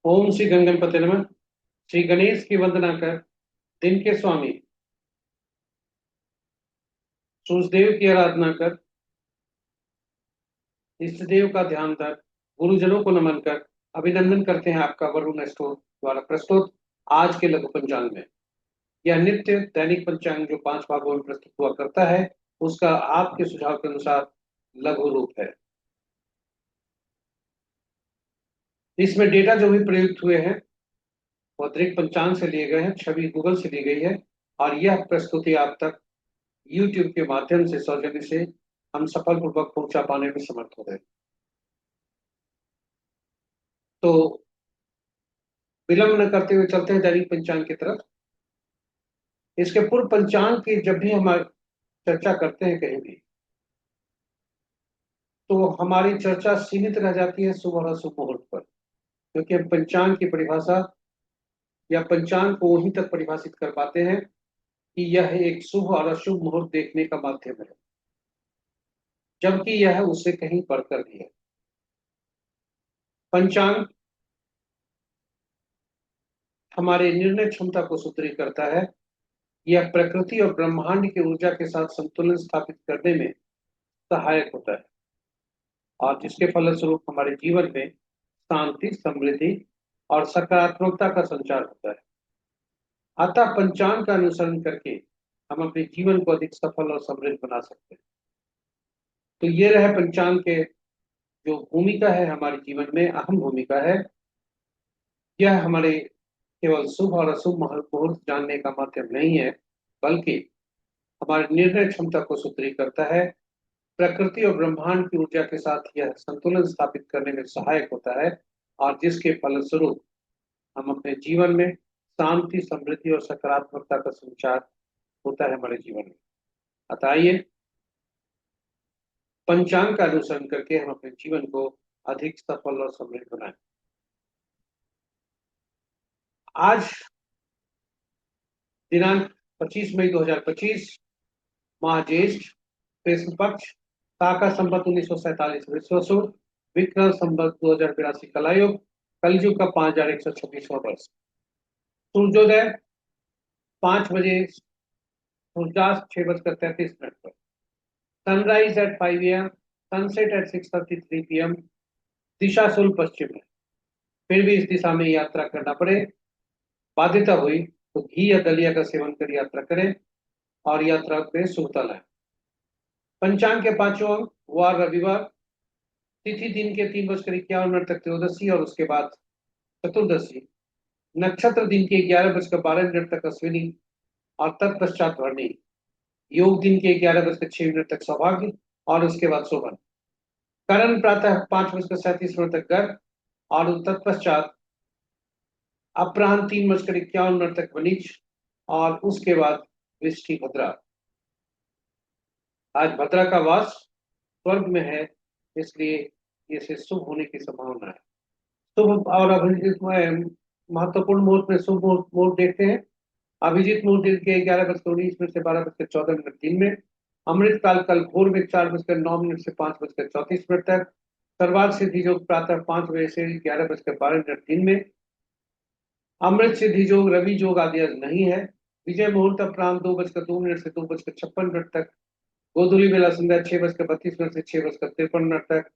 ओम श्री गंगणपति नमः। श्री गणेश की वंदना कर, दिन के स्वामी सूर्यदेव की आराधना कर, इष्ट देव का ध्यान कर, गुरुजनों को नमन कर, अभिनंदन करते हैं आपका वरुण स्टोर द्वारा प्रस्तुत आज के लघु पंचांग में। यह नित्य दैनिक पंचांग जो 5 भागों में प्रस्तुत हुआ करता है, उसका आपके सुझाव के अनुसार लघु रूप है। इसमें डेटा जो भी प्रयुक्त हुए हैं वो अतिरिक्त पंचांग से लिए गए हैं, छवि गूगल से ली गई है और यह प्रस्तुति आप तक यूट्यूब के माध्यम से सौजन्य से हम सफलपूर्वक पहुंचा पाने में समर्थ हो गए। तो विलंब न करते हुए चलते हैं दैनिक पंचांग की तरफ। इसके पूर्व पंचांग की जब भी हम चर्चा करते हैं कहीं भी, तो हमारी चर्चा सीमित रह जाती है शुभ और अशुभ मुहूर्त पर, क्योंकि हम पंचांग की परिभाषा या पंचांग को वहीं तक परिभाषित कर पाते हैं कि यह एक शुभ और अशुभ मुहूर्त देखने का माध्यम है, जबकि यह उससे कहीं बढ़कर भी है। पंचांग हमारे निर्णय क्षमता को सुदृढ़ करता है। यह प्रकृति और ब्रह्मांड की ऊर्जा के साथ संतुलन स्थापित करने में सहायक होता है और जिसके फलस्वरूप हमारे जीवन में शांति, समृद्धि और सकारात्मकता का संचार होता है। अतः पंचांग का अनुसरण करके हम अपने जीवन को अधिक सफल और समृद्ध बना सकते हैं। तो ये रहे पंचांग के जो भूमिका है हमारे जीवन में, अहम भूमिका है। यह हमारे केवल शुभ और अशुभ मुहूर्त जानने का माध्यम नहीं है, बल्कि हमारे निर्णय क्षमता को सुदृढ़ करता है। प्रकृति और ब्रह्मांड की ऊर्जा के साथ यह संतुलन स्थापित करने में सहायक होता है और जिसके फलस्वरूप हम अपने जीवन में शांति, समृद्धि और सकारात्मकता का संचार होता है हमारे जीवन में। अतः आइए पंचांग का अनुसरण करके हम अपने जीवन को अधिक सफल और समृद्ध बनाएं। आज दिनांक 25 मई 2025, माह ज्येष्ठ, कृष्ण पक्ष, काका संवत 1947 विश्व, विक्रम संवत 2082 कलायुग, कलयुग का 5126वां वर्ष। सूर्योदय 5 बजे, सूर्यास्त 6:33 पर। Sunrise at 5 AM, sunset at 6:33 PM। दिशा शुल्क पश्चिम है। फिर भी इस दिशा में यात्रा करना पड़े, बाध्यता हुई तो घी या दलिया का सेवन कर यात्रा करें और यात्रा में शुभता लाएं। पंचांग के 5वां अंक वार रविवार, तिथि दिन के 3:51 तक त्रयोदशी और उसके बाद चतुर्दशी। नक्षत्र दिन के 11:12 तक अश्विनी और तत्पश्चात भरणी। योग दिन के 11:06 तक सौभाग्य और उसके बाद शोभन। करण प्रातः 5:37 तक गर्भ और तत्पश्चात अपराह्न 3:51 तक वनिज और उसके बाद वृष्टि भद्रा। आज भद्रा का वास स्वर्ग में है, इसलिए इसे शुभ होने की संभावना है। शुभ और अभिजीत में महत्वपूर्ण मुहूर्त में शुभ मुहूर्त देखते हैं। अभिजीत मुहूर्त दिन के 11:19 से 12:14 दिन में। अमृत काल कल भोर में 4:09 से 5:34 तक। सर्वार्थ सिद्धि योग प्रातः 5 बजे से 11:12 दिन में। अमृत सिद्धि योग, रवि योग आदि आज नहीं है। विजय मुहूर्त अपराह्न 2:02 से 2:56 तक। गोधूली बेला संध्या 6:32 से 6:53 तक।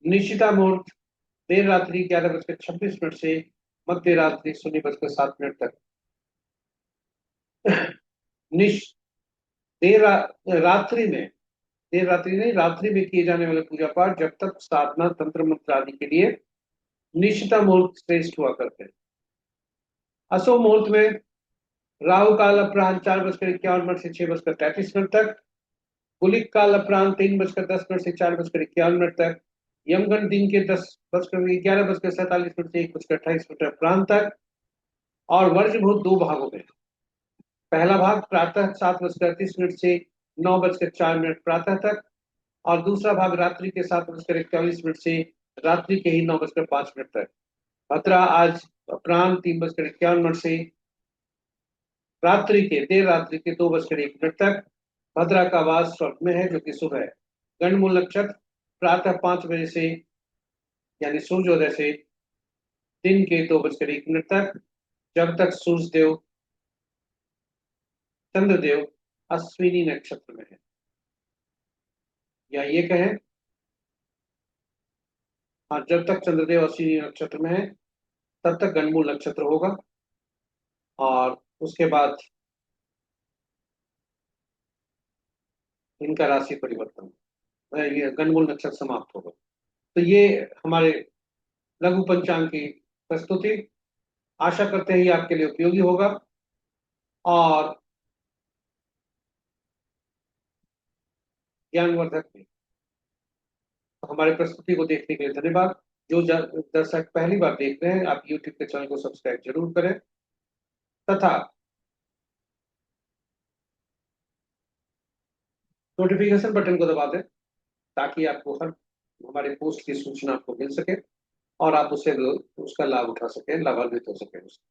निशिता मुहूर्त देर रात्रि 11:26 से मध्य रात्रि 0:07 तक। निश देर रात्रि में, देर रात्रि नहीं, रात्रि में किए जाने वाले पूजा पाठ, जब तक साधना, तंत्र मंत्र आदि के लिए निशिता मुहूर्त श्रेष्ठ हुआ करते हैं। अशुभ मुहूर्त में राहु काल अपराह्न 4:51 से 6:33 तक। गुलिक काल अपराह्न 3:10 से 4:51 तक। यमगंड दिन के 11:47 से 1:28 अपराह्न तक। और वर्ज भूत 2 भागों में। पहला भाग प्रातः 7:38 से 9:04 प्रातः तक और दूसरा भाग रात्रि के 7:41 से रात्रि के ही 9:05 तक। भद्रा आज अपराह्न 3:51 से रात्रि के देर रात्रि के 2:01 तक। भद्रा का वास स्वर्ग में है, जो कि शुभ है। गंडमूल नक्षत्र प्रातः 5 बजे से यानी सूर्योदय से दिन के 2:01 तक, जब तक सूर्यदेव चंद्रदेव अश्विनी नक्षत्र में है, या ये कहें, हाँ, जब तक चंद्रदेव अश्विनी नक्षत्र में है तब तक गणमूल नक्षत्र होगा, और उसके बाद इनका राशि परिवर्तन, ये गणमूल नक्षत्र समाप्त होगा। तो ये हमारे लघु पंचांग की प्रस्तुति, आशा करते हैं ये आपके लिए उपयोगी होगा। और ज्ञानवर्धक भी। तो हमारी प्रस्तुति को देखने के लिए धन्यवाद। जो दर्शक पहली बार देख रहे हैं, आप यूट्यूब के चैनल को सब्सक्राइब जरूर करें, तथा नोटिफिकेशन बटन को दबा दें, ताकि आपको हर हमारे पोस्ट की सूचना आपको मिल सके और आप उसे उसका लाभ उठा सकें, लाभान्वित हो सके उससे।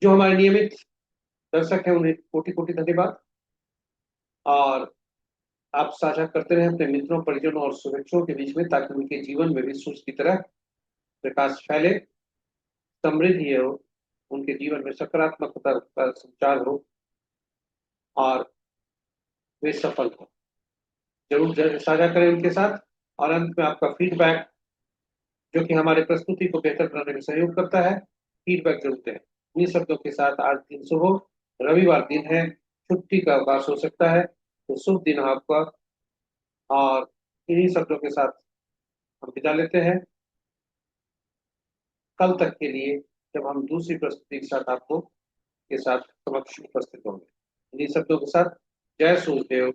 जो हमारे नियमित दर्शक हैं उन्हें कोटि कोटि धन्यवाद। और आप साझा करते रहें अपने मित्रों, परिजनों और शुभेच्छुओं के बीच में, ताकि उनके जीवन में भी सूर्य की तरह प्रकाश फैले, समृद्धि हो, उनके जीवन में सकारात्मकता का संचार हो और वे सफल हो। जरूर साझा करें उनके साथ। और अंत में आपका फीडबैक, जो कि हमारे प्रस्तुति को बेहतर बनाने में सहयोग करता है, फीडबैक जरूर दें। इन्हीं शब्दों के साथ आज दिन शुभ हो, रविवार दिन है, छुट्टी का अवकाश हो सकता है, तो शुभ दिन हो आपका। और इन्हीं शब्दों के साथ हम विदा लेते हैं, कल तक के लिए, जब हम दूसरी प्रस्तुति के साथ आपको के साथ समक्ष उपस्थित होंगे। इन्हीं शब्दों के साथ, जय सूर्यदेव।